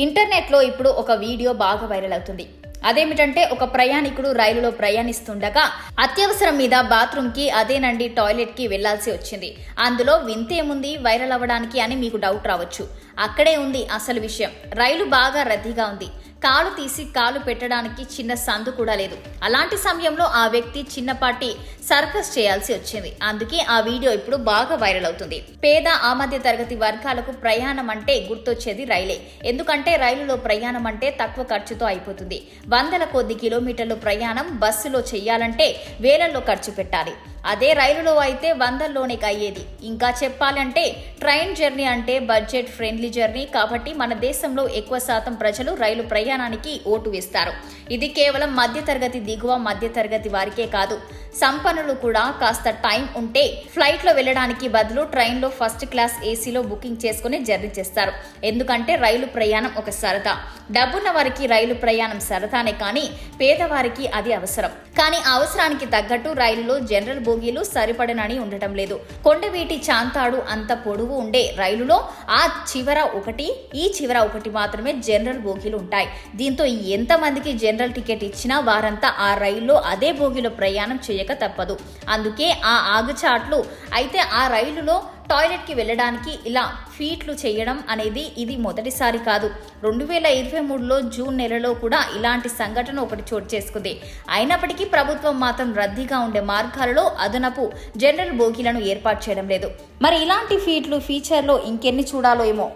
ఇంటర్నెట్లో ఇప్పుడు ఒక వీడియో బాగా వైరల్ అవుతుంది. అదేమిటంటే ఒక ప్రయాణికుడు రైలులో ప్రయాణిస్తుండగా అత్యవసరం మీద బాత్రూంకి అదేనండి టాయిలెట్కి వెళ్లాల్సి వచ్చింది. అందులో వింతేముంది వైరల్ అవ్వడానికి అని మీకు డౌట్ రావచ్చు. అక్కడే ఉంది అసలు విషయం. రైలు బాగా రద్దీగా ఉంది. కాలు తీసి కాలు పెట్టడానికి చిన్న సందు కూడా లేదు. అలాంటి సమయంలో ఆ వ్యక్తి చిన్నపాటి సర్కస్ చేయాల్సి వచ్చింది. అందుకే ఆ వీడియో ఇప్పుడు బాగా వైరల్ అవుతుంది. పేద ఆ మధ్య తరగతి వర్గాలకు ప్రయాణం అంటే గుర్తొచ్చేది రైలే. ఎందుకంటే రైలులో ప్రయాణం అంటే తక్కువ ఖర్చుతో అయిపోతుంది. వందల కొద్ది కిలోమీటర్లు ప్రయాణం బస్సులో చెయ్యాలంటే వేలల్లో ఖర్చు పెట్టాలి. అదే రైలులో అయితే వందల్లోనే అయ్యేది. ఇంకా చెప్పాలంటే ట్రైన్ జర్నీ అంటే బడ్జెట్ ఫ్రెండ్లీ జర్నీ కాబట్టి మన దేశంలో ఎక్కువ శాతం ప్రజలు రైలు ప్రయాణానికి ఓటు వేస్తారు. ఇది కేవలం మధ్యతరగతి దిగువ మధ్యతరగతి వారికే కాదు, సంపన్నులు కూడా కాస్త టైం ఉంటే ఫ్లైట్లో వెళ్ళడానికి బదులు ట్రైన్లో ఫస్ట్ క్లాస్ ఏసీలో బుకింగ్ చేసుకుని జర్నీ చేస్తారు. ఎందుకంటే రైలు ప్రయాణం ఒక సరదా. డబ్బున్న వారికి రైలు ప్రయాణం సరదానే కానీ పేదవారికి అది అవసరం. కానీ ఆ అవసరానికి తగ్గట్టు రైలులో జనరల్ బోగీలు సరిపడనని ఉండటం లేదు. కొండవీటి చాంతాడు అంత పొడవు ఉండే రైలులో ఆ చివర ఒకటి ఈ చివర ఒకటి మాత్రమే జనరల్ బోగీలు ఉంటాయి. దీంతో ఎంతమందికి జనరల్ టికెట్ ఇచ్చినా వారంతా ఆ రైల్లో అదే బోగీలో ప్రయాణం చేయక తప్పదు. అందుకే ఆ ఆగుచాట్లు. అయితే ఆ రైలులో టాయిలెట్కి వెళ్ళడానికి ఇలా ఫీట్లు చేయడం అనేది ఇది మొదటిసారి కాదు. 2023లో జూన్ నెలలో కూడా ఇలాంటి సంఘటన ఒకటి చోటు చేసుకుంది. అయినప్పటికీ ప్రభుత్వం మాత్రం రద్దీగా ఉండే మార్గాలలో అదనపు జనరల్ బోగీలను ఏర్పాటు చేయడం లేదు. మరి ఇలాంటి ఫీట్లు ఫీచర్లో ఇంకెన్ని చూడాలో ఏమో.